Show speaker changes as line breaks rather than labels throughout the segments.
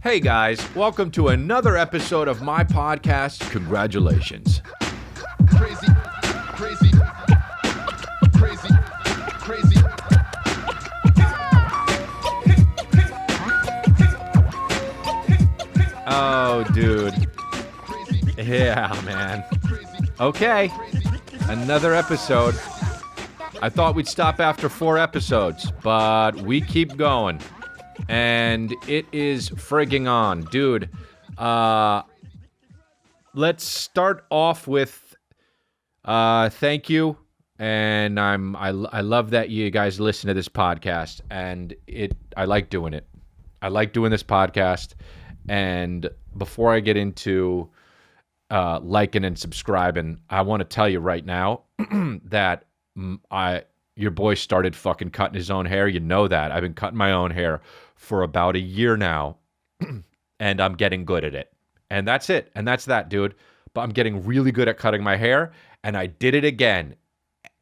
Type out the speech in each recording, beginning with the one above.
Hey guys, welcome to another episode of my podcast. Congratulations.
Crazy.
Oh, dude. Yeah, man. Okay, another episode. I thought we'd stop after 4 episodes, but we keep going. And it is frigging on. Dude, let's start off with thank you. And I love that you guys listen to this podcast. And I like doing it. I like doing this podcast. And before I get into liking and subscribing, I want to tell you right now that your boy started fucking cutting his own hair. You know that. I've been cutting my own hair for about a year now, and I'm getting good at it. And that's it. And that's that, dude. But I'm getting really good at cutting my hair, and I did it again.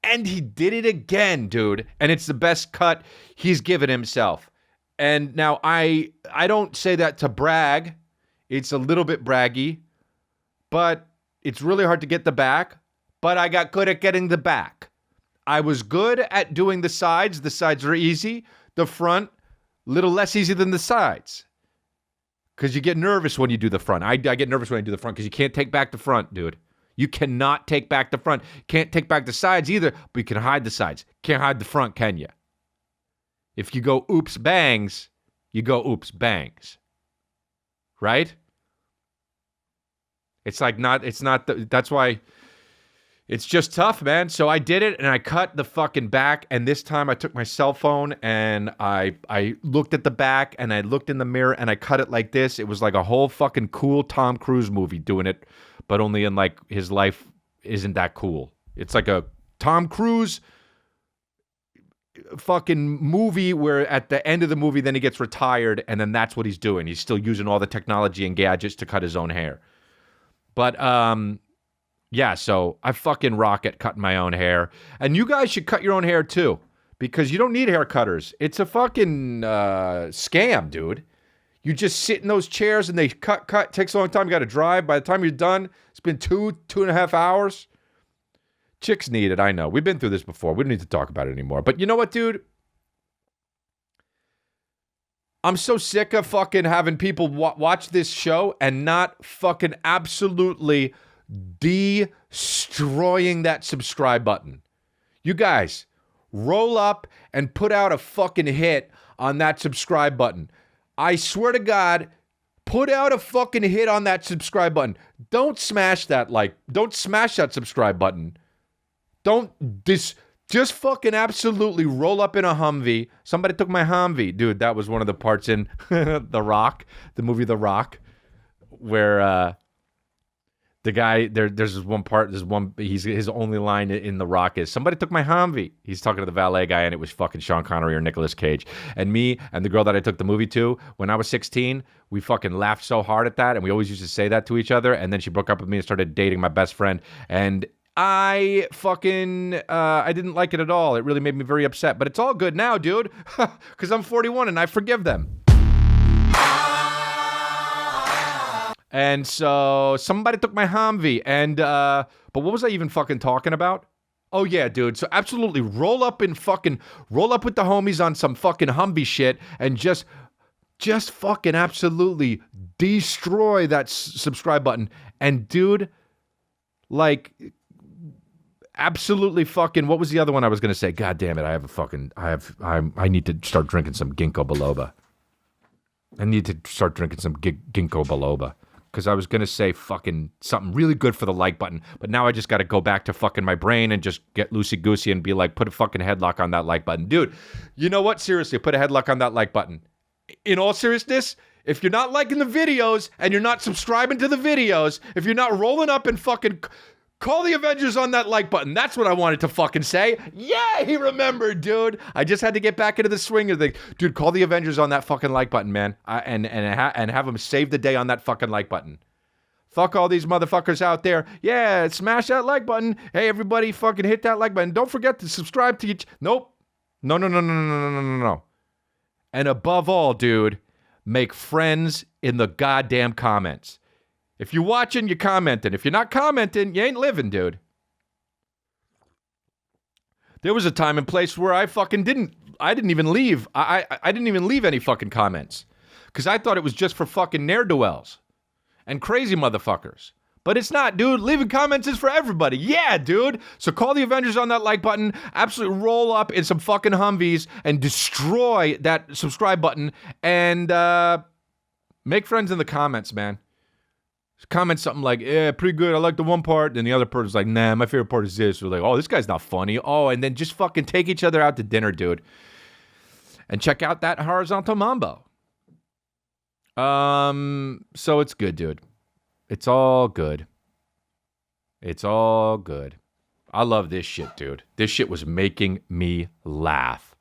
And he did it again, dude. And it's the best cut he's given himself. And now I don't say that to brag. It's a little bit braggy, but it's really hard to get the back. But I got good at getting the back. I was good at doing the sides. The sides are easy. The front, a little less easy than the sides. Because you get nervous when you do the front. I get nervous when I do the front because you can't take back the front, dude. You cannot take back the front. Can't take back the sides either, but you can hide the sides. Can't hide the front, can you? If you go oops bangs, you go oops bangs. Right? That's why it's just tough, man. So I did it, and I cut the fucking back, and this time I took my cell phone, and I looked at the back, and I looked in the mirror, and I cut it like this. It was like a whole fucking cool Tom Cruise movie doing it, but only in, like, his life isn't that cool. It's like a Tom Cruise fucking movie where at the end of the movie, then he gets retired, and then that's what he's doing. He's still using all the technology and gadgets to cut his own hair. But, yeah, so I fucking rock at cutting my own hair. And you guys should cut your own hair too, because you don't need hair cutters. It's a fucking scam, dude. You just sit in those chairs and they cut. It takes a long time. You got to drive. By the time you're done, it's been 2.5 hours. Chicks need it, I know. We've been through this before. We don't need to talk about it anymore. But you know what, dude? I'm so sick of fucking having people watch this show and not fucking absolutely destroying that subscribe button. You guys, roll up and put out a fucking hit on that subscribe button. I swear to God, put out a fucking hit on that subscribe button. Don't smash that don't smash that subscribe button. Just fucking absolutely roll up in a Humvee. Somebody took my Humvee. Dude, that was one of the parts in The Rock, the movie The Rock, where the guy, there's this one part, his only line in The Rock is, somebody took my Humvee. He's talking to the valet guy, and it was fucking Sean Connery or Nicolas Cage. And me and the girl that I took the movie to, when I was 16, we fucking laughed so hard at that, and we always used to say that to each other, and then she broke up with me and started dating my best friend, and I didn't like it at all. It really made me very upset, but it's all good now, dude, because I'm 41 and I forgive them. And so somebody took my Humvee, and but what was I even fucking talking about? Oh yeah, dude. So absolutely roll up with the homies on some fucking Humvee shit, and just fucking absolutely destroy that subscribe button. And dude, like, absolutely fucking, what was the other one I was going to say? God damn it. I need to start drinking some ginkgo biloba. I need to start drinking some ginkgo biloba. Because I was going to say fucking something really good for the like button. But now I just got to go back to fucking my brain and just get loosey-goosey and be like, put a fucking headlock on that like button. Dude, you know what? Seriously, put a headlock on that like button. In all seriousness, if you're not liking the videos and you're not subscribing to the videos, if you're not rolling up and fucking call the Avengers on that like button. That's what I wanted to fucking say. Yeah, he remembered, dude. I just had to get back into the swing of the dude. Call the Avengers on that fucking like button, man, and have them save the day on that fucking like button. Fuck all these motherfuckers out there. Yeah, smash that like button. Hey, everybody, fucking hit that like button. Don't forget to subscribe to each. Nope. No. And above all, dude, make friends in the goddamn comments. If you're watching, you're commenting. If you're not commenting, you ain't living, dude. There was a time and place where I didn't even leave. I didn't even leave any fucking comments. Because I thought it was just for fucking ne'er-do-wells and crazy motherfuckers. But it's not, dude. Leaving comments is for everybody. Yeah, dude. So call the Avengers on that like button. Absolutely roll up in some fucking Humvees and destroy that subscribe button. And make friends in the comments, man. Comment something like, yeah, pretty good. I like the one part. Then the other person's like, nah, my favorite part is this. We're like, oh, this guy's not funny. Oh, and then just fucking take each other out to dinner, dude. And check out that horizontal mambo. So it's good, dude. It's all good. It's all good. I love this shit, dude. This shit was making me laugh.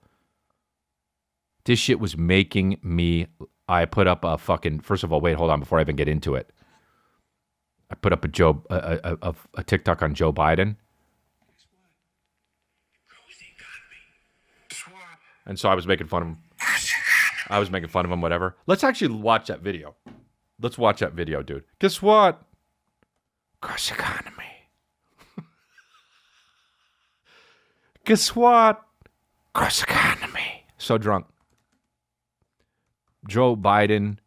This shit was making me... I put up a fucking... First of all, wait, hold on, before I even get into it. I put up a TikTok on Joe Biden. And so I was making fun of him. I was making fun of him, whatever. Let's actually watch that video. Let's watch that video, dude. Guess what? Crush economy. Guess what? Crush economy. So drunk. Joe Biden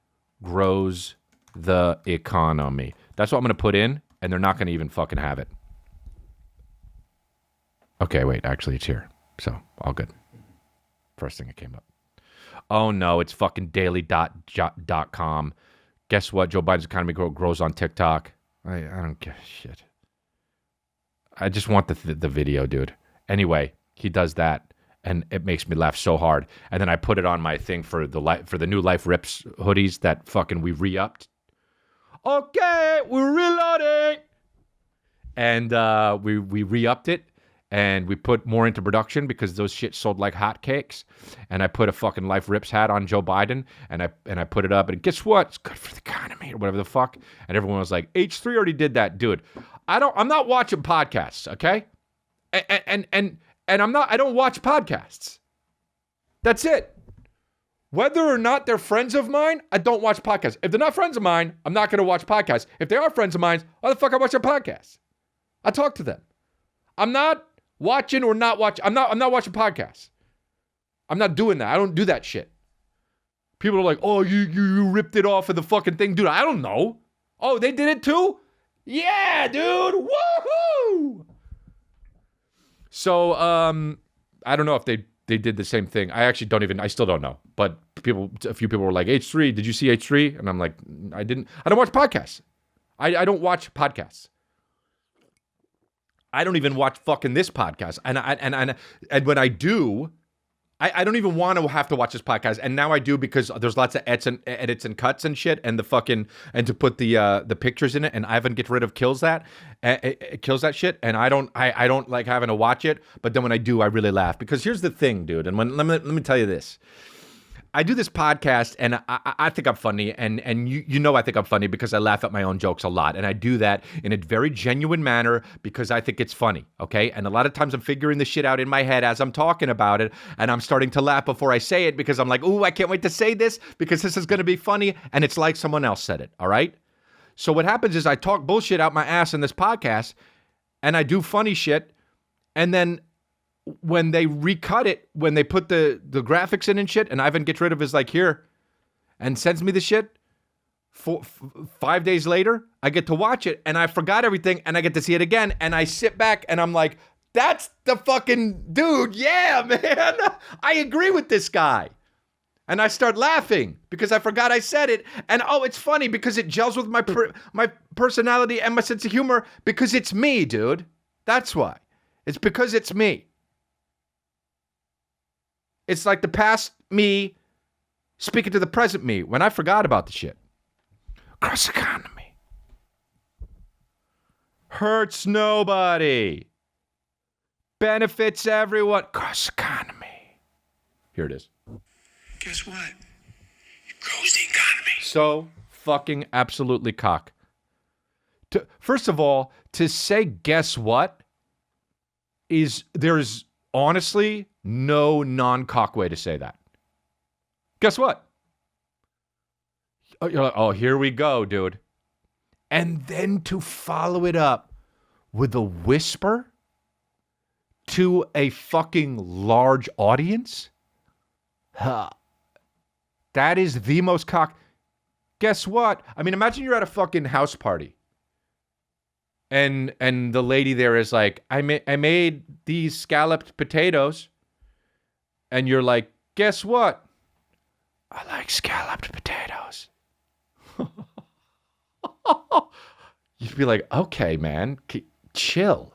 grows the economy. That's what I'm going to put in, and they're not going to even fucking have it. Okay, wait. Actually, it's here. So, all good. First thing that came up. Oh, no. It's fucking daily.com. Guess what? Joe Biden's economy grows on TikTok. I don't give a shit. I just want the video, dude. Anyway, he does that, and it makes me laugh so hard. And then I put it on my thing for the new Life Rips hoodies that fucking we re-upped. Okay, we're reloading. And we re-upped it, and we put more into production because those shit sold like hotcakes. And I put a fucking Life Rips hat on Joe Biden, and I put it up, and guess what? It's good for the economy or whatever the fuck. And everyone was like, H3 already did that, dude. I'm not watching podcasts, okay? And I don't watch podcasts. That's it. Whether or not they're friends of mine, I don't watch podcasts. If they're not friends of mine, I'm not going to watch podcasts. If they are friends of mine, why the fuck I watch their podcasts? I talk to them. I'm not watching or not watching. I'm not watching podcasts. I'm not doing that. I don't do that shit. People are like, oh, you ripped it off of the fucking thing. Dude, I don't know. Oh, they did it too? Yeah, dude. Woohoo! So, I don't know if they did the same thing. I still don't know. But a few people were like, H3, did you see H3? And I'm like, I didn't. I don't watch podcasts. I don't watch podcasts. I don't even watch fucking this podcast. And when I do, I don't even want to have to watch this podcast. And now I do because there's lots of edits and cuts and shit, and to put the pictures in it. And Ivan Get Rid of kills that. It kills that shit. And I don't like having to watch it. But then when I do, I really laugh because here's the thing, dude. And let me tell you this. I do this podcast, and I think I'm funny, and you know I think I'm funny because I laugh at my own jokes a lot, and I do that in a very genuine manner because I think it's funny, okay? And a lot of times I'm figuring the shit out in my head as I'm talking about it, and I'm starting to laugh before I say it because I'm like, ooh, I can't wait to say this because this is going to be funny, and it's like someone else said it, all right? So what happens is I talk bullshit out my ass in this podcast, and I do funny shit, and then when they recut it, when they put the graphics in and shit, and Ivan Gets Rid of is like, here, and sends me the shit, 5 days later, I get to watch it, and I forgot everything, and I get to see it again, and I sit back, and I'm like, that's the fucking dude, yeah, man, I agree with this guy. And I start laughing because I forgot I said it, and oh, it's funny because it gels with my personality and my sense of humor because it's me, dude. That's why. It's because it's me. It's like the past me speaking to the present me when I forgot about the shit. Cross economy. Hurts nobody. Benefits everyone. Cross economy. Here it is.
Guess what? It grows the economy.
So fucking absolutely cock. First of all, to say guess what there's honestly no non-cock way to say that. Guess what? You're like, oh, here we go, dude. And then to follow it up with a whisper to a fucking large audience? Huh. That is the most cock. Guess what? I mean, imagine you're at a fucking house party. And the lady there is like, I made these scalloped potatoes. And you're like, guess what? I like scalloped potatoes. You'd be like, okay, man, chill.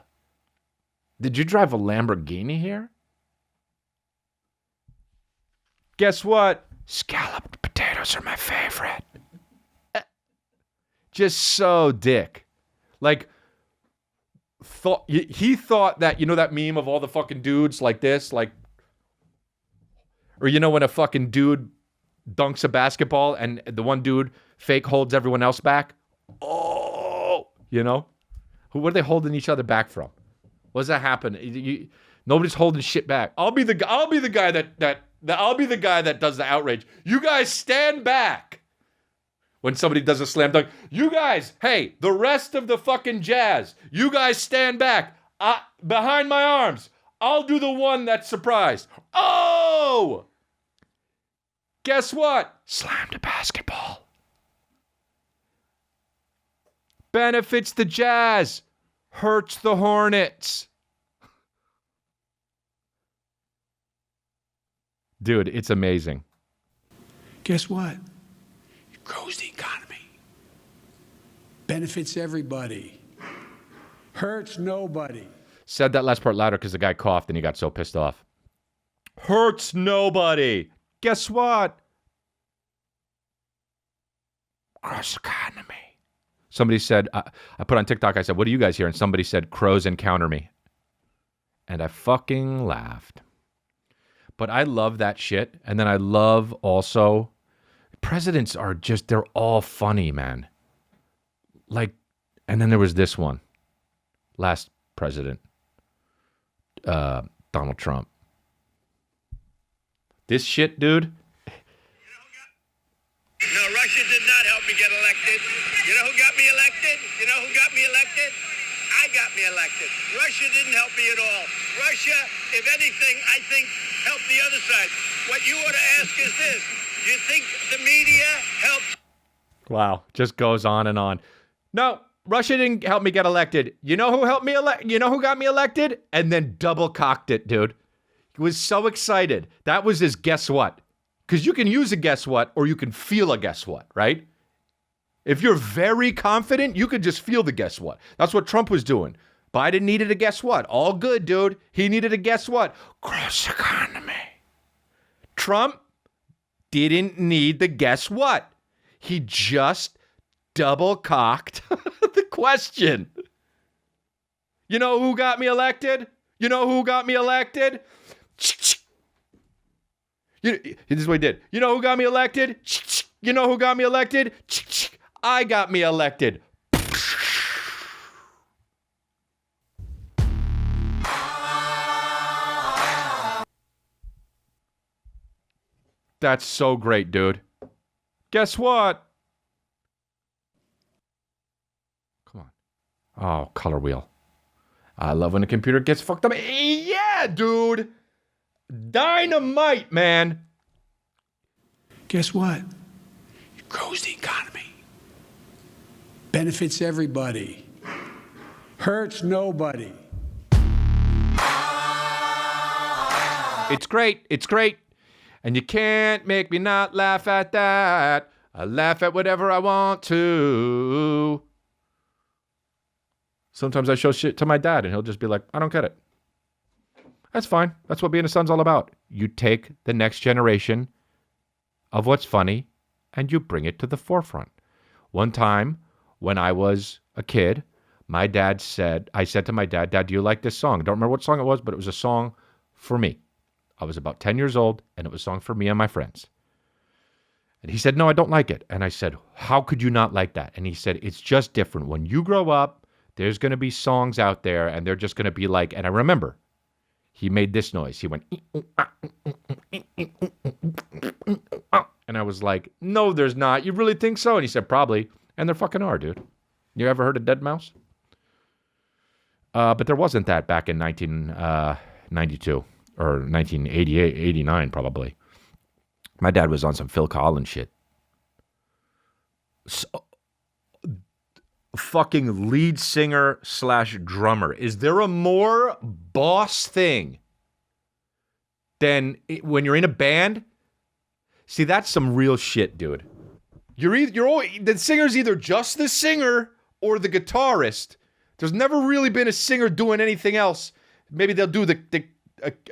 Did you drive a Lamborghini here? Guess what? Scalloped potatoes are my favorite. Just so dick. Like, he thought that, you know that meme of all the fucking dudes like this? Like, or you know when a fucking dude dunks a basketball and the one dude fake holds everyone else back? Oh, you know? What are they holding each other back from? What does that happen? Nobody's holding shit back. I'll be the guy that does the outrage. You guys stand back. When somebody does a slam dunk, you guys, hey, the rest of the fucking Jazz, you guys stand back. Behind my arms. I'll do the one that's surprised. Oh! Guess what? Slammed a basketball. Benefits the Jazz. Hurts the Hornets. Dude, it's amazing.
Guess what? It grows the economy. Benefits everybody. Hurts nobody.
Said that last part louder because the guy coughed and he got so pissed off. Hurts nobody. Guess what? Gross economy. Somebody said, I put on TikTok, I said, what do you guys hear? And somebody said, crows encounter me. And I fucking laughed. But I love that shit. And then I love also, presidents are just, they're all funny, man. Like, and then there was this one. Last president. Donald Trump. This shit, dude.
No, Russia did not help me get elected. You know who got me elected? You know who got me elected? I got me elected. Russia didn't help me at all. Russia, if anything, I think helped the other side. What you ought to ask is this. Do you think the media helped?
Wow. Just goes on and on. No, Russia didn't help me get elected. You know who helped me elect? You know who got me elected? And then double cocked it, dude. He was so excited. That was his guess what. Because you can use a guess what, or you can feel a guess what, right? If you're very confident, you could just feel the guess what. That's what Trump was doing. Biden needed a guess what. All good, dude. He needed a guess what. Gross economy. Trump didn't need the guess what. He just double cocked the question. You know who got me elected? You know who got me elected? This is what he did. You know who got me elected? You know who got me elected? I got me elected. That's so great, dude. Guess what? Come on. Oh, color wheel. I love when a computer gets fucked up. Yeah, dude. Dynamite, man.
Guess what? It grows the economy. Benefits everybody. Hurts nobody.
It's great. It's great. And you can't make me not laugh at that. I laugh at whatever I want to. Sometimes I show shit to my dad and he'll just be like, I don't get it. That's fine. That's what being a son's all about. You take the next generation of what's funny and you bring it to the forefront. One time when I was a kid, I said to my dad, Dad, do you like this song? I don't remember what song it was, but it was a song for me. I was about 10 years old and it was a song for me and my friends. And he said, no, I don't like it. And I said, how could you not like that? And he said, it's just different. When you grow up, there's going to be songs out there and they're just going to be like, and I remember he made this noise. He went, and And I was like, no, there's not. You really think so? And he said, probably. And there fucking are, dude. You ever heard of dead mouse? But there wasn't that back in 1992 or 1988, 89 probably. My dad was on some Phil Collins shit. So, fucking lead singer / drummer. Is there a more boss thing than when you're in a band? See, that's some real shit, dude. The singer's either just the singer or the guitarist. There's never really been a singer doing anything else. Maybe they'll do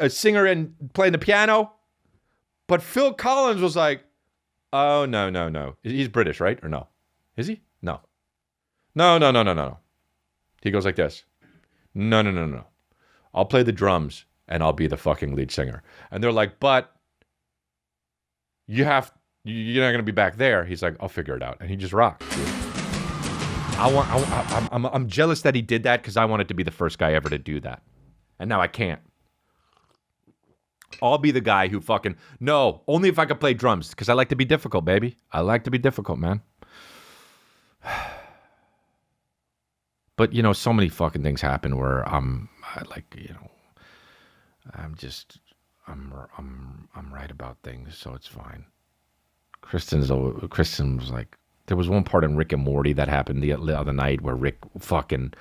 a singer and playing the piano. But Phil Collins was like, oh, no. He's British, right? Or no? Is he? No. No. He goes like this. No. I'll play the drums and I'll be the fucking lead singer. And they're like, but you're not going to be back there. He's like, I'll figure it out. And he just rocked, dude. I'm jealous that he did that because I wanted to be the first guy ever to do that. And now I can't. I'll be the guy who fucking... No, only if I could play drums because I like to be difficult, baby. I like to be difficult, man. But, so many fucking things happen where I'm right about things, so it's fine. Kristen was like... There was one part in Rick and Morty that happened the other night where Rick fucking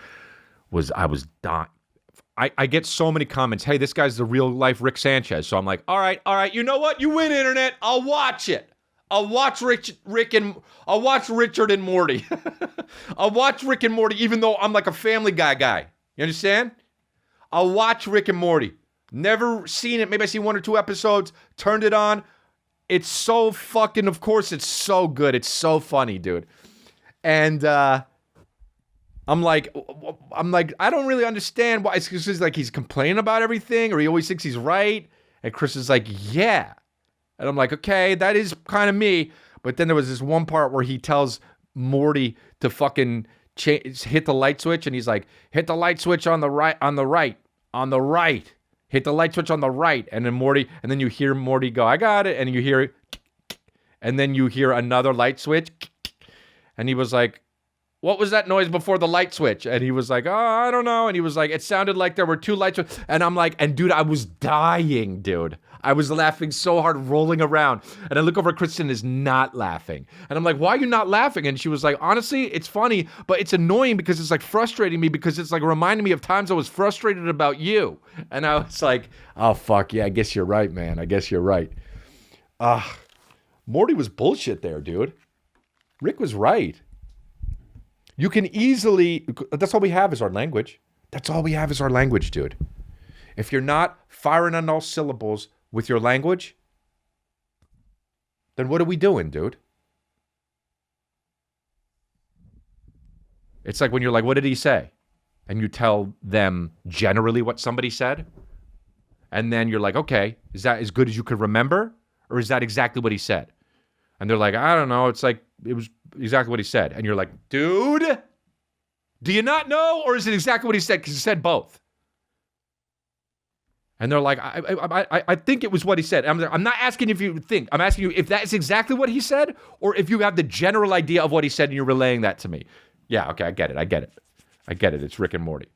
I was dying. I get so many comments. Hey, this guy's the real life Rick Sanchez. So I'm like, all right. You know what? You win, internet. I'll watch it. I'll watch I'll watch Richard and Morty. I'll watch Rick and Morty, even though I'm like a Family Guy. You understand? I'll watch Rick and Morty. Never seen it. Maybe I seen 1 or 2 episodes. Turned it on. It's so fucking, of course, it's so good. It's so funny, dude. And I'm like, I don't really understand why. It's just like he's complaining about everything, or he always thinks he's right. And Chris is like, yeah. And I'm like, okay, that is kind of me. But then there was this one part where he tells Morty to fucking hit the light switch, and he's like, hit the light switch on the right. Hit the light switch on the right. And then you hear Morty go, I got it. And you hear it. And then you hear another light switch. And he was like, what was that noise before the light switch? And he was like, oh, I don't know. And he was like, it sounded like there were 2 light switches. And I'm like, and dude, I was dying, dude. I was laughing so hard, rolling around. And I look over, Kristen is not laughing. And I'm like, why are you not laughing? And she was like, honestly, it's funny, but it's annoying because it's like frustrating me because it's like reminding me of times I was frustrated about you. And I was like, oh, fuck, yeah, I guess you're right, man. I guess you're right. Morty was bullshit there, dude. Rick was right. You can easily, that's all we have is our language. That's all we have is our language, dude. If you're not firing on all syllables with your language, then what are we doing, dude? It's like when you're like, what did he say? And you tell them generally what somebody said. And then you're like, okay, is that as good as you could remember? Or is that exactly what he said? And they're like, I don't know. It's like, it was exactly what he said. And you're like, dude, do you not know? Or is it exactly what he said? Because he said both. And they're like, I think it was what he said. I'm not asking if you think. I'm asking you if that's exactly what he said, or if you have the general idea of what he said and you're relaying that to me. Yeah, okay, I get it. It's Rick and Morty.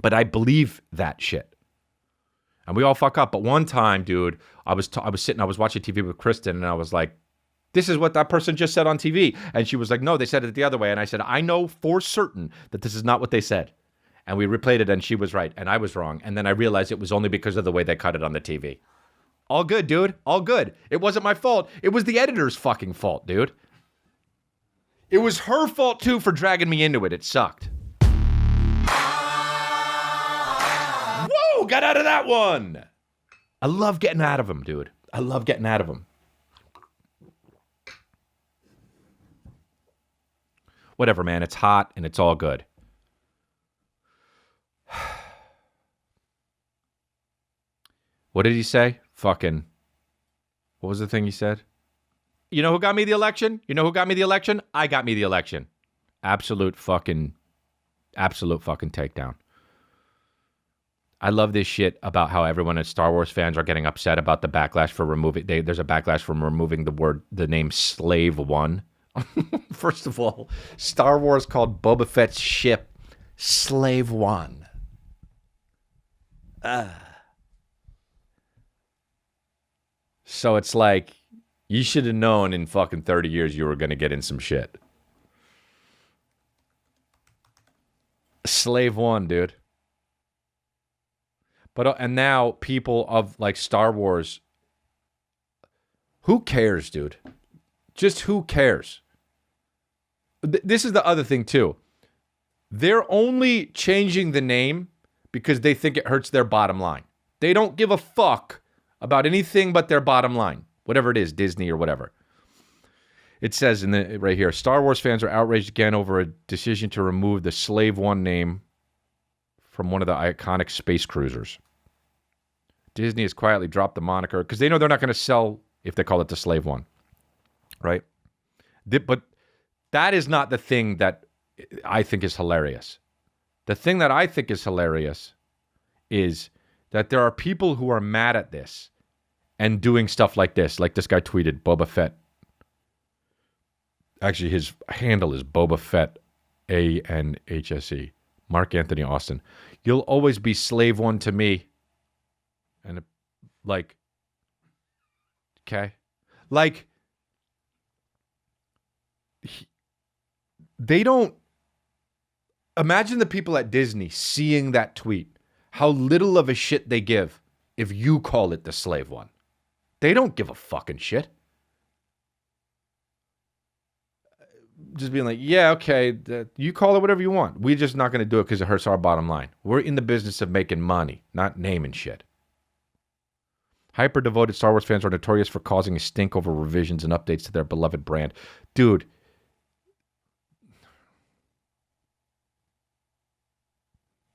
But I believe that shit. And we all fuck up. But one time, dude, I was watching TV with Kristen, and I was like, this is what that person just said on TV. And she was like, no, they said it the other way. And I said, I know for certain that this is not what they said. And we replayed it, and she was right, and I was wrong. And then I realized it was only because of the way they cut it on the TV. All good, dude. All good. It wasn't my fault. It was the editor's fucking fault, dude. It was her fault, too, for dragging me into it. It sucked. Whoa! Got out of that one! I love getting out of them, dude. I love getting out of them. Whatever, man. It's hot, and it's all good. What did he say? Fucking, what was the thing he said? You know who got me the election? I got me the election. Absolute fucking takedown. I love this shit about how everyone at Star Wars fans are getting upset about the backlash for removing. There's a backlash from removing the name Slave One. First of all, Star Wars called Boba Fett's ship Slave One. So it's like, you should have known in fucking 30 years you were going to get in some shit. Slave One, dude. But and now people of like Star Wars, who cares, dude? Just who cares? This is the other thing too. They're only changing the name because they think it hurts their bottom line. They don't give a fuck about anything but their bottom line, whatever it is, Disney or whatever. It says right here, Star Wars fans are outraged again over a decision to remove the Slave One name from one of the iconic space cruisers. Disney has quietly dropped the moniker because they know they're not going to sell if they call it the Slave One, right? But that is not the thing that I think is hilarious. The thing that I think is hilarious is that there are people who are mad at this and doing stuff like this. Like this guy tweeted, Boba Fett. Actually, his handle is Boba Fett, ANHSE. Mark Anthony Austin. You'll always be Slave One to me. And like, okay. Like, they don't, imagine the people at Disney seeing that tweet, how little of a shit they give if you call it the Slave One. They don't give a fucking shit. Just being like, yeah, okay, you call it whatever you want. We're just not going to do it because it hurts our bottom line. We're in the business of making money, not naming shit. Hyper-devoted Star Wars fans are notorious for causing a stink over revisions and updates to their beloved brand. Dude.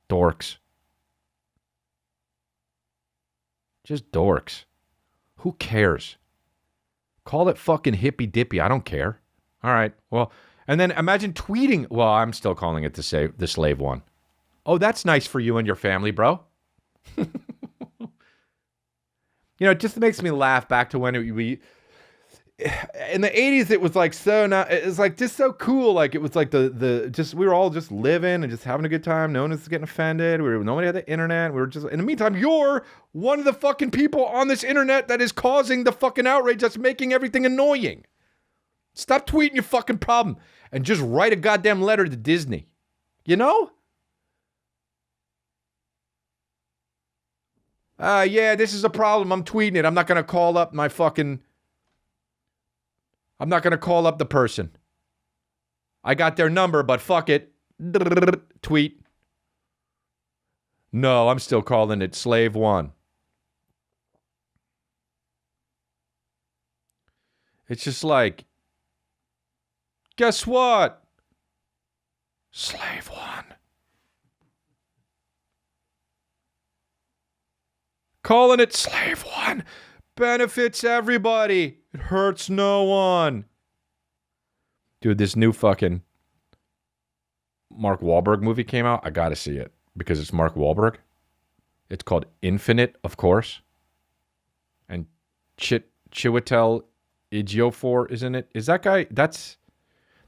Dorks. Just dorks. Who cares? Call it fucking hippy-dippy. I don't care. All right. Well, and then imagine tweeting. Well, I'm still calling it the Slave One. Oh, that's nice for you and your family, bro. You know, it just makes me laugh back to when we in the 80s, it was like it's like just so cool. Like it was like we were all just living and just having a good time. No one was getting offended. Nobody had the internet. We were just, in the meantime, you're one of the fucking people on this internet that is causing the fucking outrage that's making everything annoying. Stop tweeting your fucking problem and just write a goddamn letter to Disney. You know? Yeah, this is a problem. I'm tweeting it. I'm not going to call up the person. I got their number, but fuck it. Tweet. No, I'm still calling it Slave One. It's just like, guess what? Slave One. Calling it Slave One benefits everybody. It hurts no one. Dude, this new fucking Mark Wahlberg movie came out. I gotta see it because it's Mark Wahlberg. It's called Infinite, of course. And Chiwetel Ejiofor, isn't it? Is that guy? That's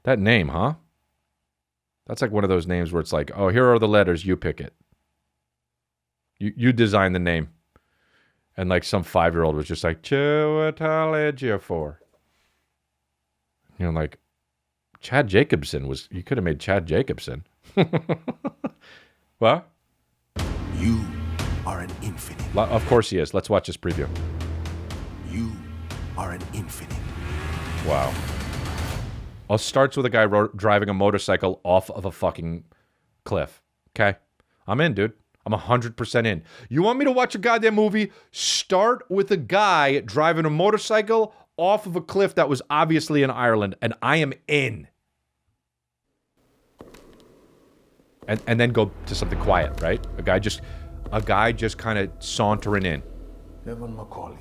that name, huh? That's like one of those names where it's like, oh, here are the letters. You pick it. You design the name. And like some 5-year-old was just like, Chiwetel Ejiofor. You know, like, Chad Jacobson was, you could have made Chad Jacobson. What?
You are an infinite.
Of course he is. Let's watch this preview.
You are an infinite.
Wow. It starts with a guy driving a motorcycle off of a fucking cliff. Okay? I'm in, dude. I'm 100% in. You want me to watch a goddamn movie? Start with a guy driving a motorcycle off of a cliff that was obviously in Ireland, and I am in. And then go to something quiet, right? A guy just kind of sauntering in.
Evan Macaulay.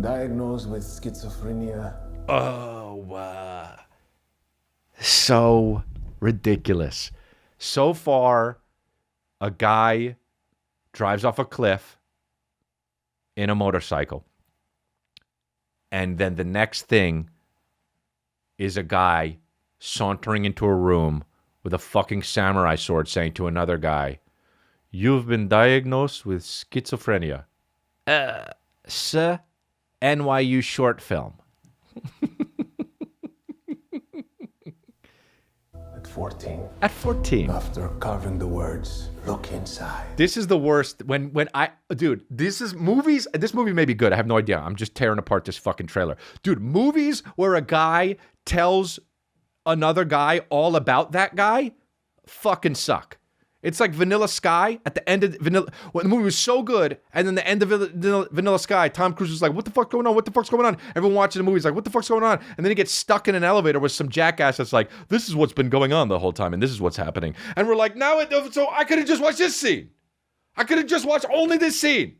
Diagnosed with schizophrenia.
So ridiculous. So far, a guy drives off a cliff in a motorcycle. And then the next thing is a guy sauntering into a room with a fucking samurai sword saying to another guy, "You've been diagnosed with schizophrenia." Sir, NYU short film.
At 14,
At 14.
after carving the words, look inside.
This is the worst. Dude, this movie may be good. I have no idea. I'm just tearing apart this fucking trailer. Dude, movies where a guy tells another guy all about that guy fucking suck. It's like Vanilla Sky at the end of Vanilla. Well, the movie was so good, and then the end of Vanilla Sky, Tom Cruise was like, "What the fuck's going on? What the fuck's going on?" Everyone watching the movie is like, "What the fuck's going on?" And then he gets stuck in an elevator with some jackass that's like, "This is what's been going on the whole time, and this is what's happening." And we're like, so I could have just watched this scene. I could have just watched only this scene.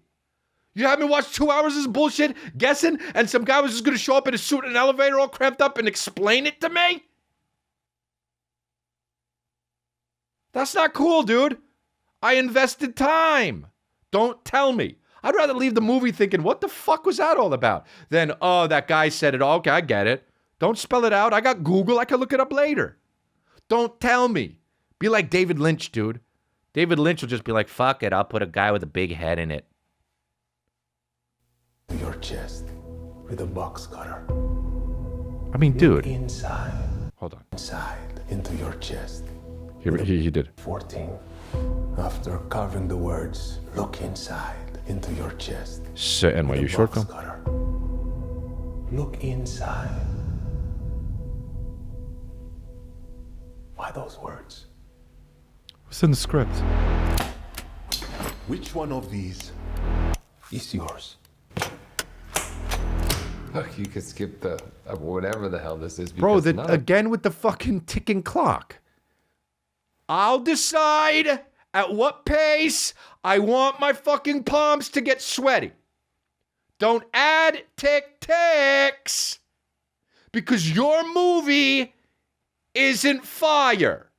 You had me watch 2 hours of this bullshit guessing, and some guy was just going to show up in a suit in an elevator all cramped up and explain it to me? That's not cool, dude. I invested time. Don't tell me. I'd rather leave the movie thinking, what the fuck was that all about? Than, oh, that guy said it. Oh, okay, I get it. Don't spell it out. I got Google. I can look it up later. Don't tell me. Be like David Lynch, dude. David Lynch will just be like, fuck it. I'll put a guy with a big head in it.
Your chest with a box cutter.
I mean, dude.
Inside.
Hold on.
Inside. Into your chest.
He did.
14. After carving the words, look inside into your chest.
So, NYU
with a
short
box
film?
cutter. Look inside. Why those words?
What's in the script?
Which one of these is yours?
Look, you could skip the whatever the hell this is.
Bro,
because none of-
again with the fucking ticking clock. I'll decide at what pace I want my fucking palms to get sweaty. Don't add ticks because your movie isn't fire.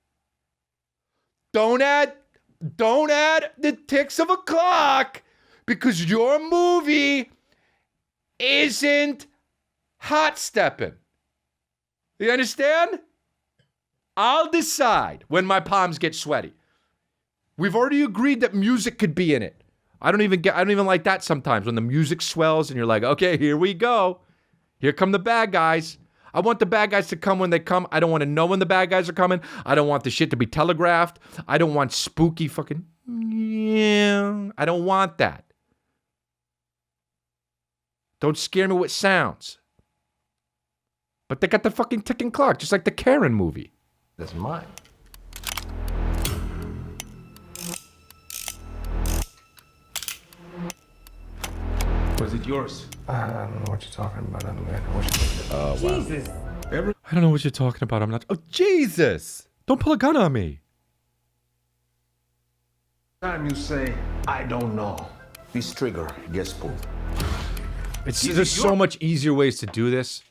Don't add the ticks of a clock because your movie isn't hot stepping. You understand? I'll decide when my palms get sweaty. We've already agreed that music could be in it. I don't even like that sometimes when the music swells and you're like, okay, here we go. Here come the bad guys. I want the bad guys to come when they come. I don't want to know when the bad guys are coming. I don't want the shit to be telegraphed. I don't want spooky fucking, yeah. I don't want that. Don't scare me with sounds. But they got the fucking ticking clock, just like the Karen movie.
That's mine.
Was it yours?
I don't know what you're talking about. I don't know what you're talking about.
Jesus.
I don't know what you're talking about. I'm not. Oh, Jesus! Don't pull a gun on me.
Time you say, I don't know, this trigger gets pulled.
There's so much easier ways to do this.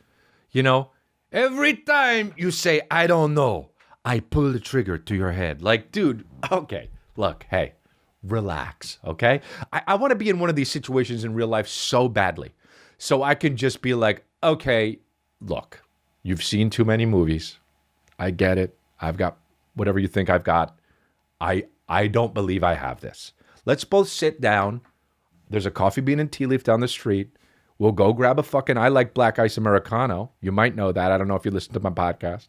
You know? Every time you say, I don't know, I pull the trigger to your head. Like, dude, okay, look, hey, relax, okay? I want to be in one of these situations in real life so badly. So I can just be like, okay, look, you've seen too many movies. I get it. I've got whatever you think I've got. I don't believe I have this. Let's both sit down. There's a coffee bean and tea leaf down the street. We'll go grab a fucking, I like black ice Americano. You might know that. I don't know if you listen to my podcast.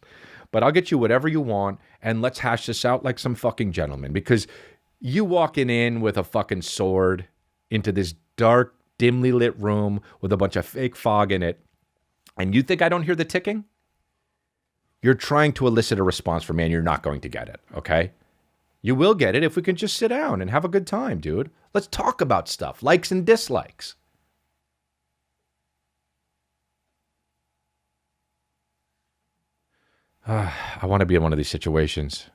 But I'll get you whatever you want, and let's hash this out like some fucking gentlemen. Because you walking in with a fucking sword into this dark, dimly lit room with a bunch of fake fog in it, and you think I don't hear the ticking? You're trying to elicit a response from me, and you're not going to get it, okay? You will get it if we can just sit down and have a good time, dude. Let's talk about stuff, likes and dislikes. I want to be in one of these situations.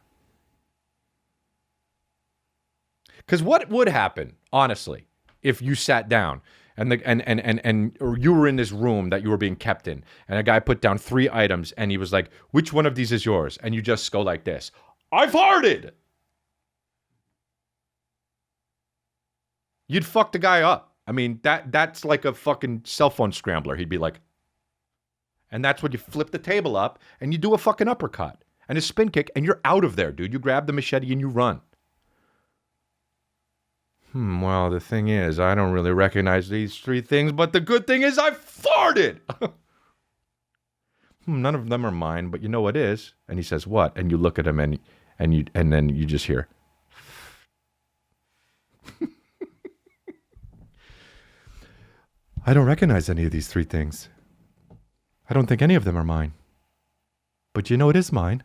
Because what would happen, honestly, if you sat down or you were in this room that you were being kept in, and a guy put down 3 items, and he was like, "Which one of these is yours?" And you just go like this: "I farted." You'd fuck the guy up. I mean, that's like a fucking cell phone scrambler. He'd be like, and that's when you flip the table up and you do a fucking uppercut and a spin kick and you're out of there, dude. You grab the machete and you run. Well, the thing is, I don't really recognize these three things, but the good thing is I farted. None of them are mine, but you know what is? And he says, what? And you look at him and then you just hear. I don't recognize any of these three things. I don't think any of them are mine. But you know it is mine.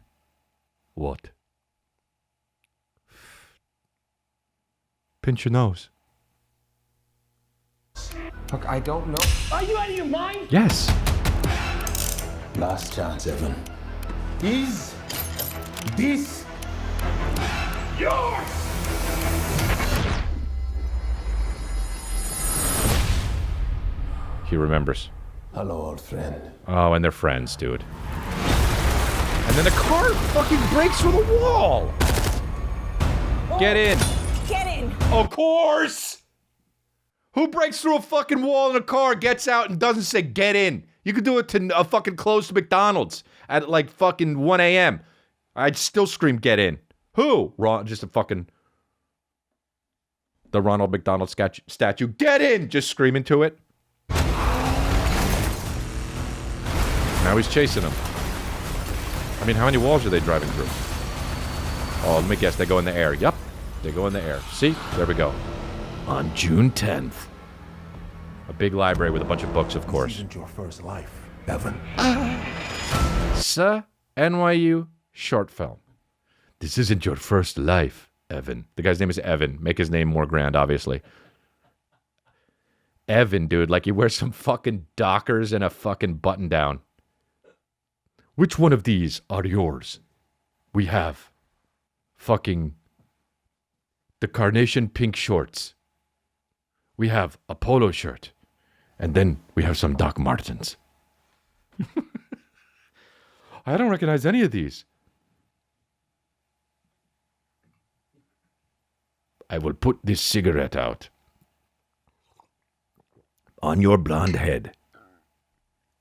What? Pinch your nose.
Look, I don't know.
Are you out of your mind?
Yes.
Last chance, Evan.
Is this yours?
He remembers.
Hello, old friend.
Oh, and they're friends, dude. And then the car fucking breaks through the wall. Get in.
Get in.
Of course. Who breaks through a fucking wall in a car, gets out, and doesn't say get in? You could do it to a fucking closed McDonald's at like fucking 1 a.m. I'd still scream get in. Who? Just a fucking... The Ronald McDonald statue. Get in! Just screaming to it. Now he's chasing him. I mean, how many walls are they driving through? Oh, let me guess. They go in the air. Yup. They go in the air. See? There we go. On June 10th. A big library with a bunch of books, of course.
This isn't your first life, Evan.
NYU short film. This isn't your first life, Evan. The guy's name is Evan. Make his name more grand, obviously. Evan, dude, like he wears some fucking Dockers and a fucking button down. Which one of these are yours? We have fucking the carnation pink shorts. We have a polo shirt. And then we have some Doc Martens. I don't recognize any of these. I will put this cigarette out on your blonde head.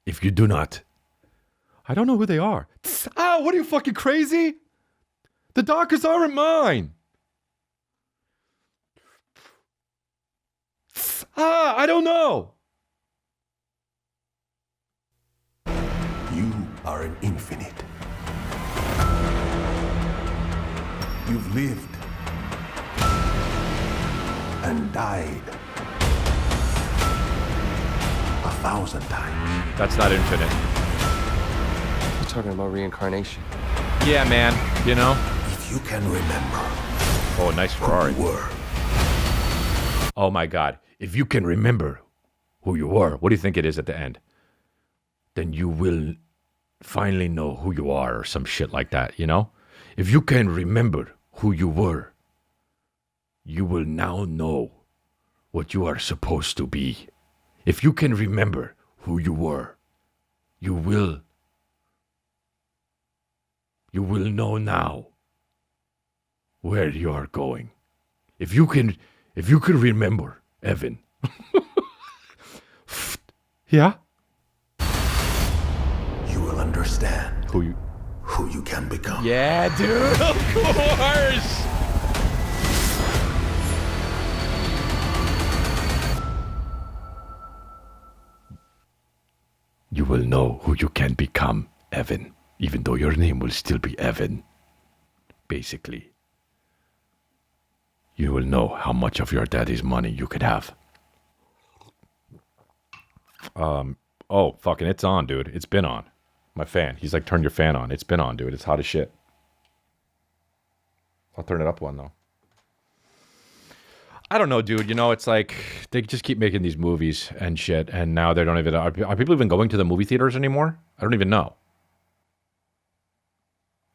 If you do not, I don't know who they are. Ah, what are you, fucking crazy? The Dockers aren't mine. Ah, I don't know.
You are an infinite. You've lived and died 1,000 times.
That's not infinite.
You're talking about reincarnation.
Yeah, man. You know?
If you can remember
Oh, nice
who
Ferrari.
you were,
Oh, my God. If you can remember who you were, what do you think it is at the end? Then you will finally know who you are or some shit like that, you know? If you can remember who you were, you will now know what you are supposed to be. If you can remember who you were, you will know now where you are going. If you can remember, Evan. Yeah?
you will understand
Who you...
who you can become.
Yeah, dude, of course! You will know who you can become, Evan, even though your name will still be Evan. Basically. You will know how much of your daddy's money you could have. Oh, fucking, it's on, dude. It's been on. My fan. He's like, turn your fan on. It's been on, dude. It's hot as shit. I'll turn it up one, though. I don't know, dude. You know, it's like they just keep making these movies and shit, and now they don't even... Are people even going to the movie theaters anymore? I don't even know.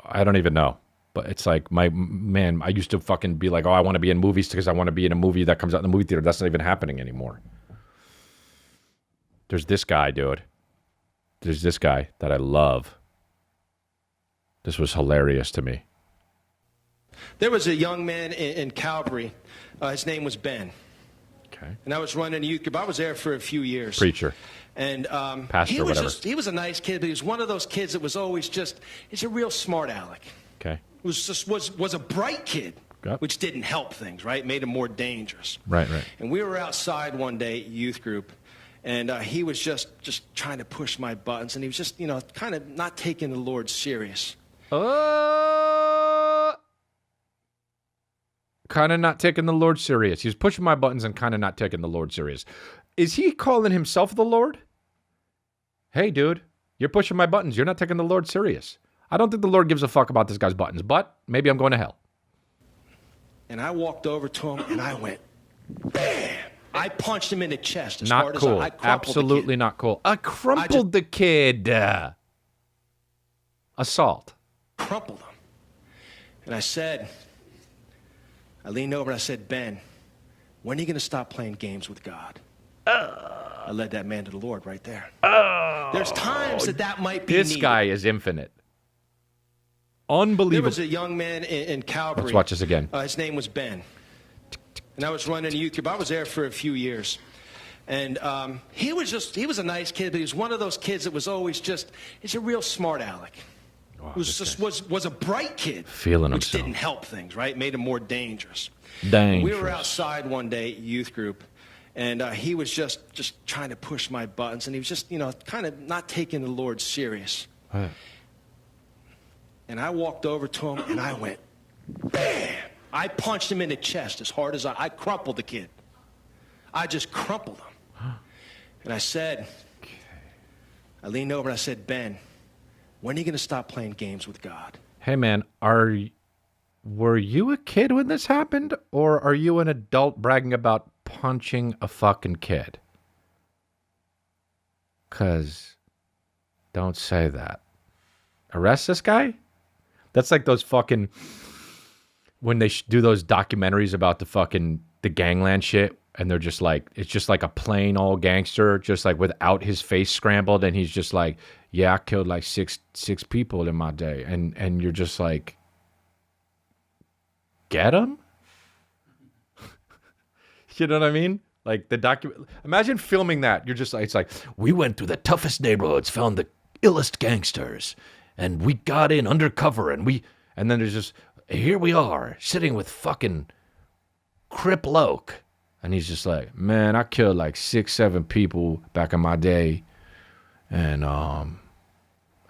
I don't even know. But it's like, I used to fucking be like, oh, I want to be in movies because I want to be in a movie that comes out in the movie theater. That's not even happening anymore. There's this guy, dude. There's this guy that I love. This was hilarious to me.
There was a young man in Calvary. His name was Ben.
Okay.
And I was running a youth group. I was there for a few years.
Preacher.
And
Pastor,
he was
whatever.
he was a nice kid, but he was one of those kids that was always he's a real smart aleck.
Okay.
Was a bright kid,
Yep.
which didn't help things, right? Made him more dangerous.
Right.
And we were outside one day, youth group, and he was just trying to push my buttons, and he was just, kind of not taking the Lord serious.
Kind of not taking the Lord serious. He's pushing my buttons and kind of not taking the Lord serious. Is he calling himself the Lord? Hey, dude, you're pushing my buttons. You're not taking the Lord serious. I don't think the Lord gives a fuck about this guy's buttons, but maybe I'm going to hell.
And I walked over to him, and I went, bam! I punched him in the chest as
Not
hard
cool.
as I crumpled
Absolutely
the kid.
not cool. I crumpled the kid. Assault.
Crumpled him. And I leaned over and I said, Ben, when are you going to stop playing games with God? I led that man to the Lord right there. There's times that might be
This
needed.
guy is infinite. Unbelievable.
There was a young man in Calgary.
Let's watch this again.
His name was Ben. And I was running a youth group. I was there for a few years. And he was a nice kid, but he was one of those kids that was always he's a real smart aleck.
Wow,
Was a bright kid.
Feeling
which
himself.
didn't help things, right? Made him more dangerous.
Dangerous.
We were outside one day, youth group, and he was just trying to push my buttons, and he was just, kind of not taking the Lord serious.
Right.
And I walked over to him, and I went, bam! I punched him in the chest as hard as I crumpled the kid. I just crumpled him. And I leaned over and I said, Ben, when are you going to stop playing games with God?
Hey, man, were you a kid when this happened, or are you an adult bragging about punching a fucking kid? 'Cause don't say that. Arrest this guy? That's like those fucking, when they do those documentaries about the gangland shit, and they're just like, it's just like a plain old gangster, just like without his face scrambled, and he's just like, yeah, I killed like six people in my day, and you're just like, get him? You know what I mean? Like imagine filming that. You're just like, it's like, we went through the toughest neighborhoods, found the illest gangsters, and we got in undercover, and then there's just, here we are, sitting with fucking Crip Loke. And he's just like, man, I killed like 6-7 people back in my day. And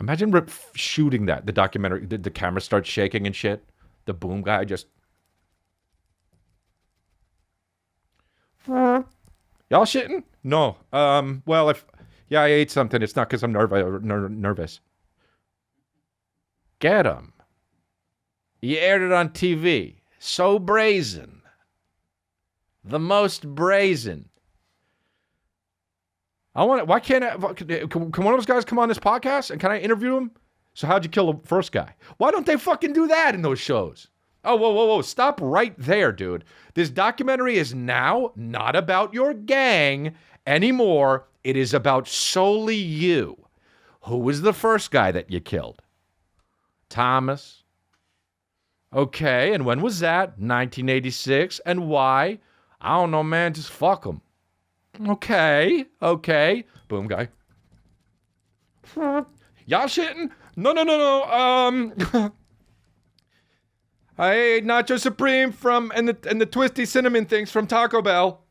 imagine shooting that, the documentary, the camera starts shaking and shit. The boom guy just, y'all shitting? No. Well, I ate something. It's not because I'm nervous. Get him. You aired it on TV. So brazen. The most brazen. Why can't can one of those guys come on this podcast and can I interview him? So how'd you kill the first guy? Why don't they fucking do that in those shows? Oh, whoa. Stop right there, dude. This documentary is now not about your gang anymore. It is about solely you. Who was the first guy that you killed? Thomas. Okay, and when was that? 1986. And why? I don't know, man. Just fuck him. Okay. Boom guy. Y'all shitting? No. I ate Nacho Supreme and the twisty cinnamon things from Taco Bell.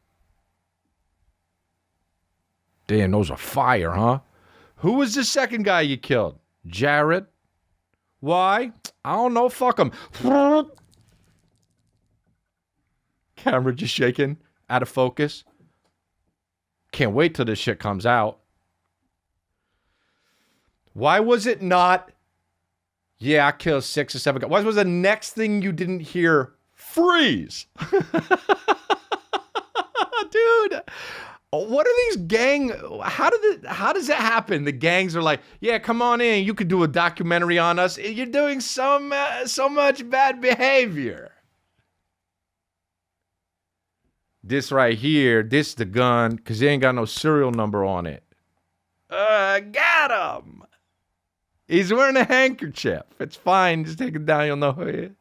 Damn, those are fire, huh? Who was the second guy you killed? Jared? Why? I don't know. Fuck him. Camera just shaking, out of focus. Can't wait till this shit comes out. Why was it not, yeah, I killed 6 or 7 guys? Why was the next thing you didn't hear, freeze? Dude, what are these how does that happen? The gangs are like, yeah, come on in. You could do a documentary on us. You're doing so much bad behavior. This right here, this the gun, because they ain't got no serial number on it. Got him. He's wearing a handkerchief. It's fine. Just take it down. You'll know who he is.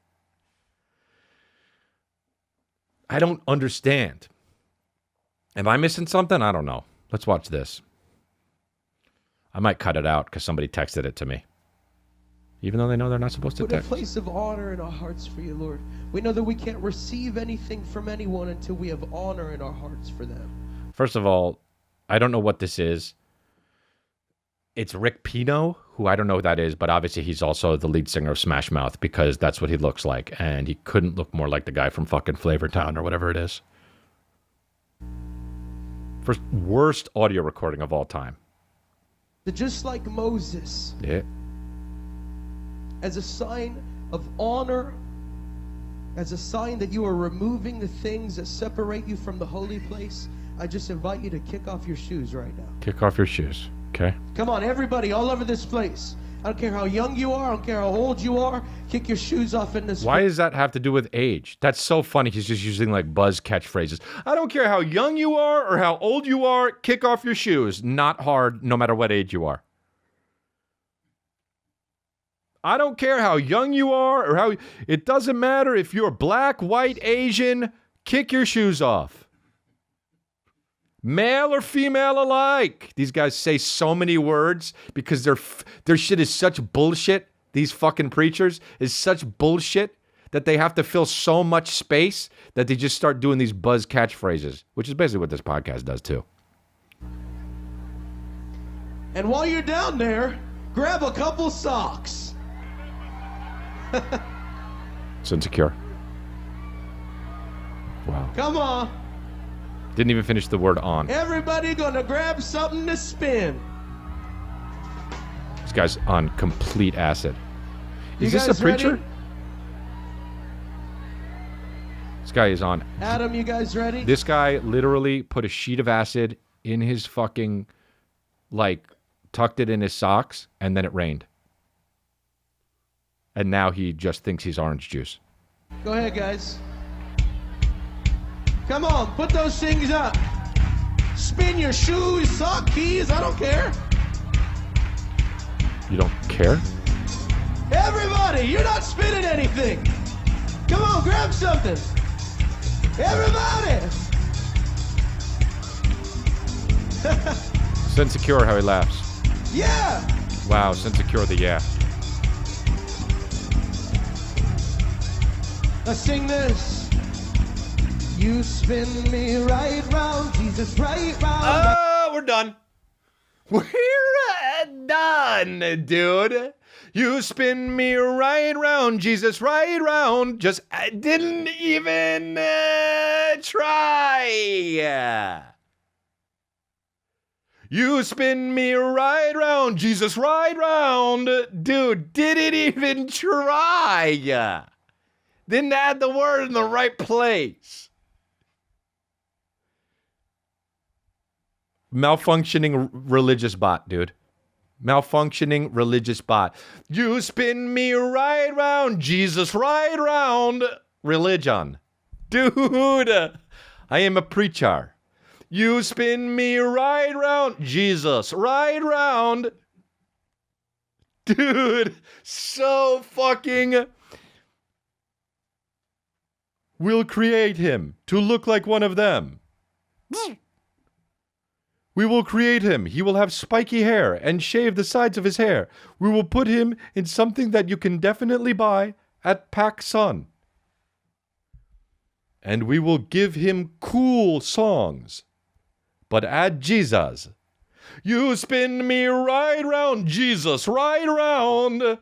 I don't understand. Am I missing something? I don't know. Let's watch this. I might cut it out because somebody texted it to me. Even though they know they're not supposed to
Put a
text.
place of honor in our hearts for you, Lord. We know that we can't receive anything from anyone until we have honor in our hearts for them.
First of all, I don't know what this is. It's Rick Pino, who I don't know who that is, but obviously he's also the lead singer of Smash Mouth because that's what he looks like. And he couldn't look more like the guy from fucking Flavortown or whatever it is. First, worst audio recording of all time.
Just like Moses,
Yeah.
as a sign of honor, as a sign that you are removing the things that separate you from the holy place, I just invite you to kick off your shoes right now.
Kick off your shoes. Okay.
Come on, everybody, all over this place. I don't care how young you are. I don't care how old you are. Kick your shoes off in this.
Why does that have to do with age? That's so funny. He's just using like buzz catchphrases. I don't care how young you are or how old you are. Kick off your shoes. Not hard, no matter what age you are. I don't care how young you are or how... It doesn't matter if you're black, white, Asian. Kick your shoes off. Male or female alike. These guys say so many words because their shit is such bullshit. These fucking preachers is such bullshit that they have to fill so much space that they just start doing these buzz catchphrases, which is basically what this podcast does too.
And while you're down there, grab a couple socks.
It's insecure. Wow.
Come on.
Didn't even finish the word on.
Everybody gonna grab something to spin.
This guy's on complete acid. Is
You
this a
guys ready?
preacher? This guy is on.
Adam, you guys ready?
This guy literally put a sheet of acid in his fucking, like, tucked it in his socks, and then it rained. And now he just thinks he's orange juice.
Go ahead, guys. Come on, put those things up. Spin your shoes, sock keys, I don't care.
You don't care?
Everybody, you're not spinning anything. Come on, grab something. Everybody.
It's insecure how he laughs.
Yeah.
Wow, it's insecure the yeah.
Let's sing this. You spin me right round, Jesus, right round.
Oh, we're done. We're done, dude. You spin me right round, Jesus, right round. Just I didn't even try. You spin me right round, Jesus, right round. Dude, didn't even try. Didn't add the word in the right place. Malfunctioning religious bot, dude. Malfunctioning religious bot. You spin me right round, Jesus, right round. Religion. Dude, I am a preacher. You spin me right round, Jesus, right round. Dude, so fucking... We'll create him to look like one of them. We will create him. He will have spiky hair and shave the sides of his hair. We will put him in something that you can definitely buy at PacSun. And we will give him cool songs. But add Jesus. You spin me right round, Jesus, right round.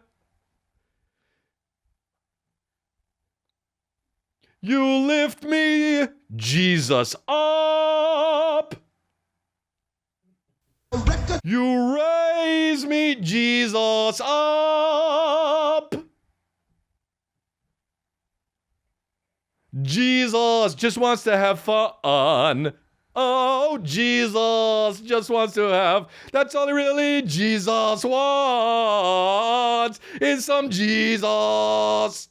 You lift me, Jesus, up. You raise me, Jesus, up. Jesus just wants to have fun. Oh, Jesus just wants to have. That's all really Jesus wants is some Jesus.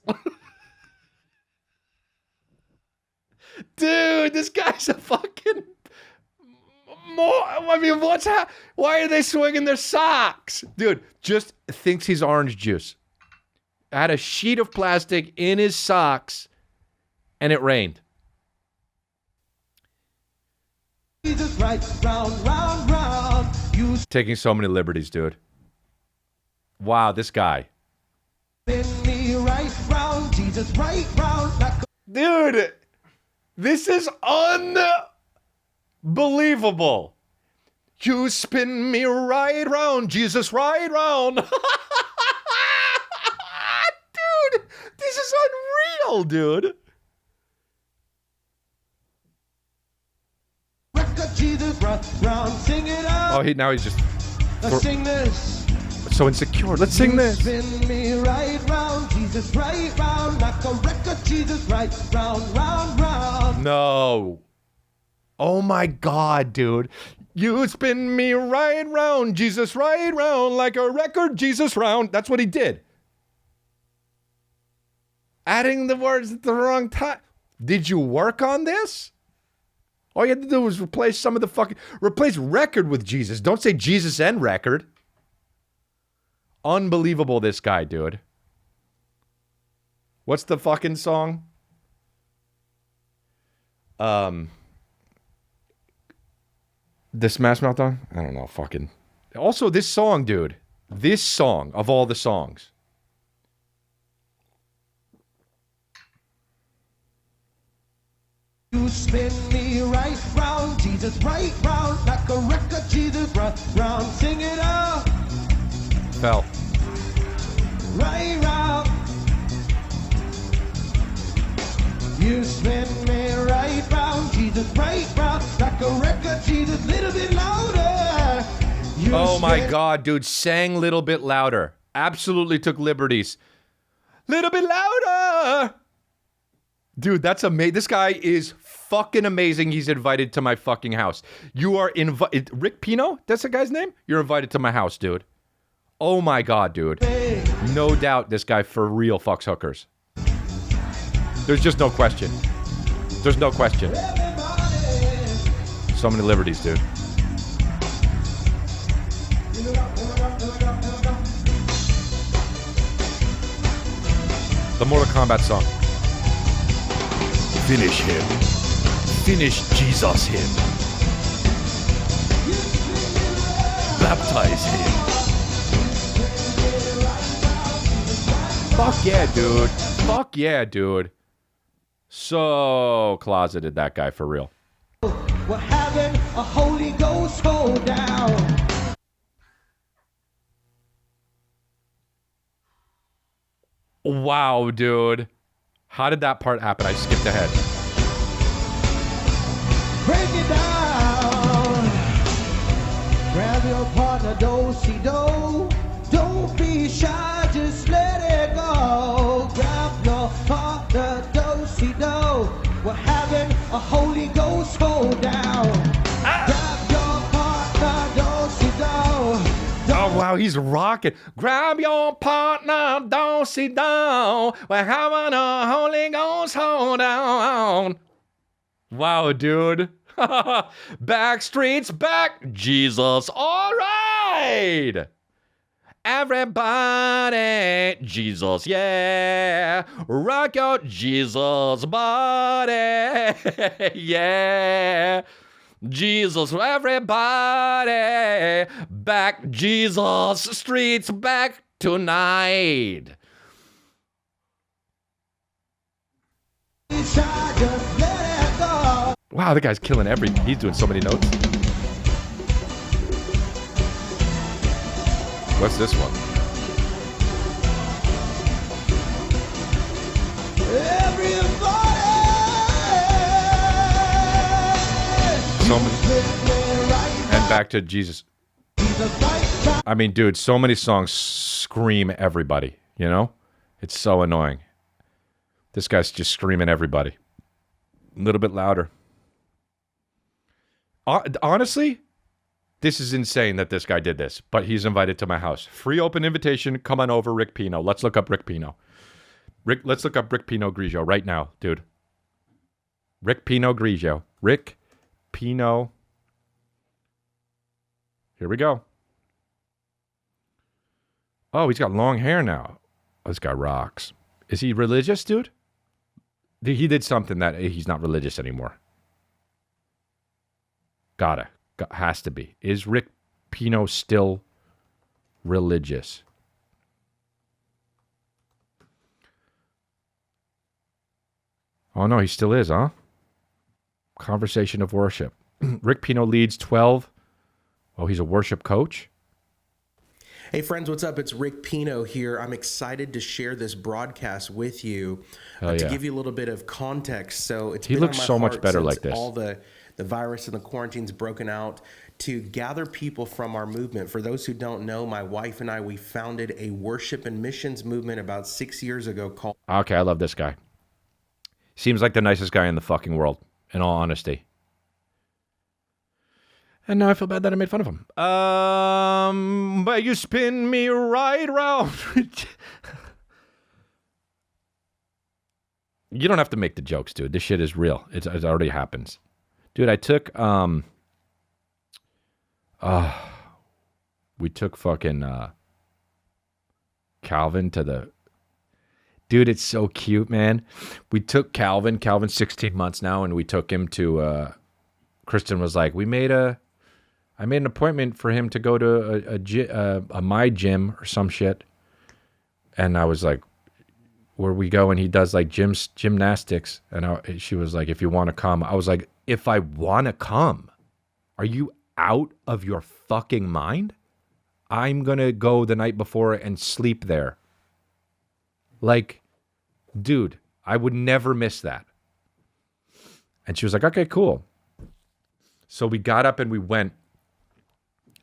Dude, this guy's a fucking... I mean, why are they swinging their socks? Dude, just thinks he's orange juice. Had a sheet of plastic in his socks, and it rained.
Jesus right round, round, round. You
Taking so many liberties, dude. Wow, this guy.
spin me right round, Jesus right round. Like
Dude, this is unbelievable. You spin me right round, Jesus right round. Dude, this is unreal, dude.
record, Jesus right round. Sing it out.
Oh, now he's just
Let's sing this.
so insecure. Let's sing this.
Spin me right round, Jesus right round. Like a record, Jesus right round, round, round.
No. Oh my God, dude. You spin me right round, Jesus right round, like a record, Jesus round. That's what he did. Adding the words at the wrong time. Did you work on this? All you had to do was replace some of the replace record with Jesus. Don't say Jesus and record. Unbelievable, this guy, dude. What's the fucking song? The Smash Mouth song? I don't know, fucking. Also, this song, dude. This song, of all the songs.
You spin me right round, Jesus right round. Like a record, Jesus right round. Sing it out.
Fell.
Right round. You spin me right round, Jesus right round. Like a record, Jesus, little bit louder. You
Oh my
spin-
God, dude. Sang Little Bit Louder. Absolutely took liberties. Little bit louder. Dude, that's amazing. This guy is fucking amazing. He's invited to my fucking house. You are invited. Rick Pino? That's the guy's name? You're invited to my house, dude. Oh my God, dude. No doubt this guy for real fucks hookers. There's just no question. There's no question. So many liberties, dude. The Mortal Kombat song. Finish him. Finish Jesus him. Baptize him. Fuck yeah, dude. Fuck yeah, dude. So closeted, that guy, for real.
We're having a Holy Ghost hold down.
Wow, dude. How did that part happen? I skipped ahead.
Break it down. Grab your partner, do-si-do. Don't be shy, just let it go. Grab your partner, do-si-do. We're having a Holy Ghost hold down. Grab your partner, do-si-do.
Oh, wow, he's rocking. Grab your partner, don't sit down. We're having a Holy Ghost hold down. Wow, dude. Back streets back. Jesus, all right. Everybody, Jesus, yeah. Rock your Jesus body, yeah. Jesus, everybody, back Jesus, streets back tonight. Wow, the guy's killing everything. He's doing so many notes. What's this one? So many. And back to Jesus. I mean, dude, so many songs scream everybody, you know? It's so annoying. This guy's just screaming everybody. A little bit louder. Honestly, this is insane that this guy did this, but he's invited to my house. Free open invitation. Come on over, Rick Pino. Let's look up Rick Pino. Let's look up Rick Pino Grigio right now, dude. Rick Pino Grigio. Rick Pino. Here we go. Oh, he's got long hair now. Oh, this guy rocks. Is he religious, dude? He did something that he's not religious anymore. Has to be. Is Rick Pino still religious? Oh, no, he still is, huh? Conversation of worship. Rick Pino leads 12. Oh, he's a worship coach?
Hey friends, what's up? It's Rick Pino here. I'm excited to share this broadcast with you to give you a little bit of context. So
he looks so much better like this.
All the virus and the quarantine's broken out, to gather people from our movement. For those who don't know, my wife and I, we founded a worship and missions movement about 6 years ago called...
Okay, I love this guy. Seems like the nicest guy in the fucking world, in all honesty. And now I feel bad that I made fun of him. But you spin me right round. You don't have to make the jokes, dude. This shit is real. It already happens. Dude, I took, we took fucking, Calvin to the, dude, it's so cute, man. We took Calvin's 16 months now, and we took him to, Kristen was like, I made an appointment for him to go to a My Gym or some shit. And I was like, where we go, and he does like gymnastics. And she was like, if you want to come. I was like, if I want to come, are you out of your fucking mind? I'm going to go the night before and sleep there. Like, dude, I would never miss that. And she was like, okay, cool. So we got up and we went.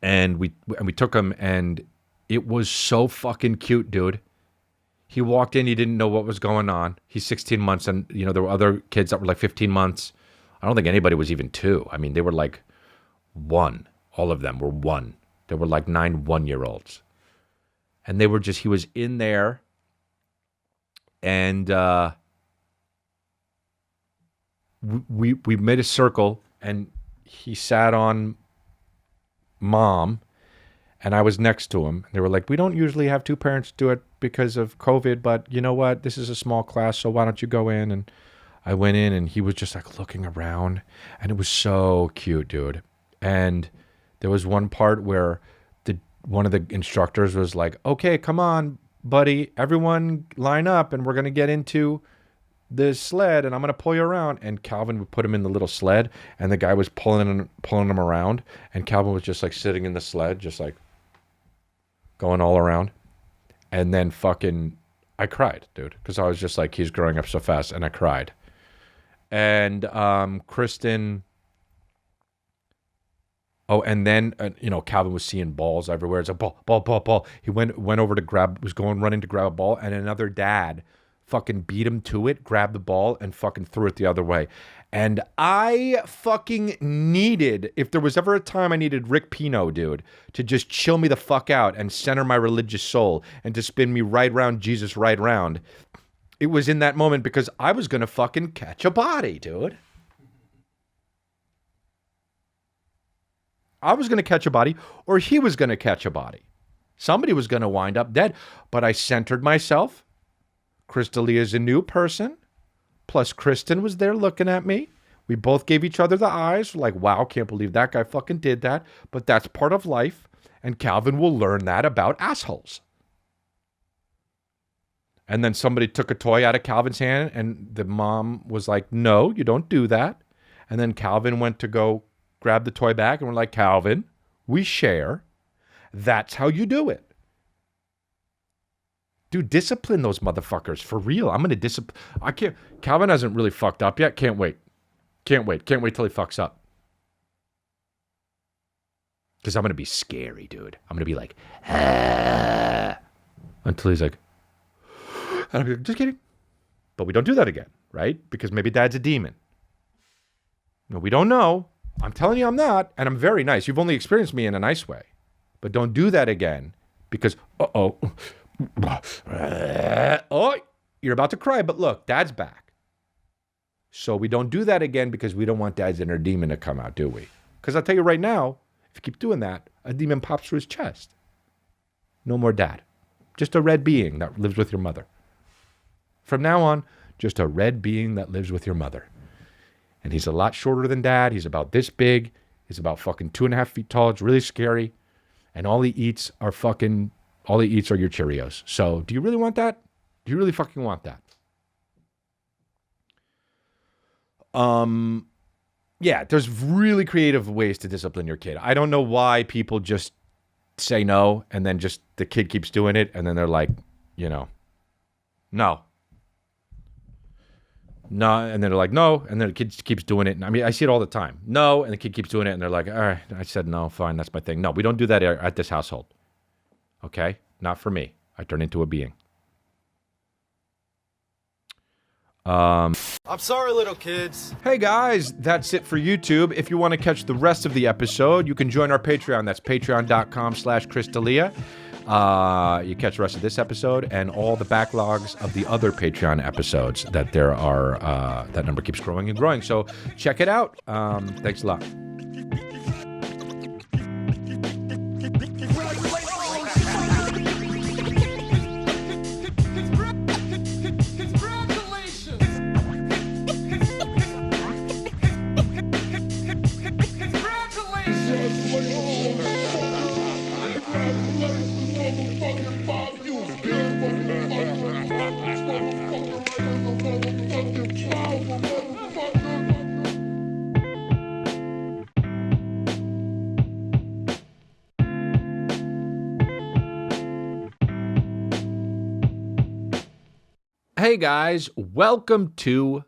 And we took him, and it was so fucking cute, dude. He walked in, he didn't know what was going on. He's 16 months, and there were other kids that were like 15 months. I don't think anybody was even 2. I mean, they were like 1. All of them were 1. There were like 9 1-year-olds. And he was in there, and we made a circle, and he sat on Mom, and I was next to him. They were like, we don't usually have 2 parents do it because of COVID, but you know what? This is a small class, so why don't you go in? And I went in, and he was just like looking around, and it was so cute, dude. And there was one part where one of the instructors was like, okay, come on, buddy, everyone line up, and we're going to get into this sled, and I'm going to pull you around. And Calvin would put him in the little sled, and the guy was pulling him around, and Calvin was just like sitting in the sled, just like going all around. And then I cried, dude, because I was just like, he's growing up so fast, and I cried. And Kristen, and then Calvin was seeing balls everywhere. It's a ball. He went over to running to grab a ball, and another dad fucking beat him to it, grabbed the ball, and fucking threw it the other way. And I fucking needed, if there was ever a time I needed Rick Pino, dude, to just chill me the fuck out and center my religious soul and to spin me right round Jesus right round, it was in that moment, because I was going to fucking catch a body, dude. I was going to catch a body, or he was going to catch a body. Somebody was going to wind up dead. But I centered myself. Crystalia is a new person. Plus, Kristen was there looking at me. We both gave each other the eyes. Like, wow, can't believe that guy fucking did that. But that's part of life. And Calvin will learn that about assholes. And then somebody took a toy out of Calvin's hand, and the mom was like, no, you don't do that. And then Calvin went to go grab the toy back, and we're like, Calvin, we share. That's how you do it. Dude, discipline those motherfuckers, for real. I'm going to discipline. Calvin hasn't really fucked up yet. Can't wait till he fucks up. Because I'm going to be scary, dude. I'm going to be like, until he's like, and I'm like, just kidding. But we don't do that again, right? Because maybe dad's a demon. No, we don't know. I'm telling you I'm not, and I'm very nice. You've only experienced me in a nice way. But don't do that again, because, oh, you're about to cry, but look, dad's back. So we don't do that again, because we don't want dad's inner demon to come out, do we? Because I'll tell you right now, if you keep doing that, a demon pops through his chest. No more dad. Just a red being that lives with your mother. From now on, just a red being that lives with your mother. And he's a lot shorter than dad. He's about this big. He's about fucking 2.5 feet tall. It's really scary. And all he eats are your Cheerios. So do you really want that? Do you really fucking want that? Yeah, there's really creative ways to discipline your kid. I don't know why people just say no and then just the kid keeps doing it and then they're like, no. No, and then they're like, no, and then the kid just keeps doing it. And I mean, I see it all the time. No, and the kid keeps doing it, and they're like, all right, I said no, fine, that's my thing. No, we don't do that at this household. Okay? Not for me. I turn into a being.
I'm sorry, little kids.
Hey guys, that's it for YouTube. If you want to catch the rest of the episode, you can join our Patreon. That's patreon.com/Chris D'Elia. You catch the rest of this episode and all the backlogs of the other Patreon episodes that there are. That number keeps growing and growing. So check it out. Thanks a lot. Hey guys, welcome to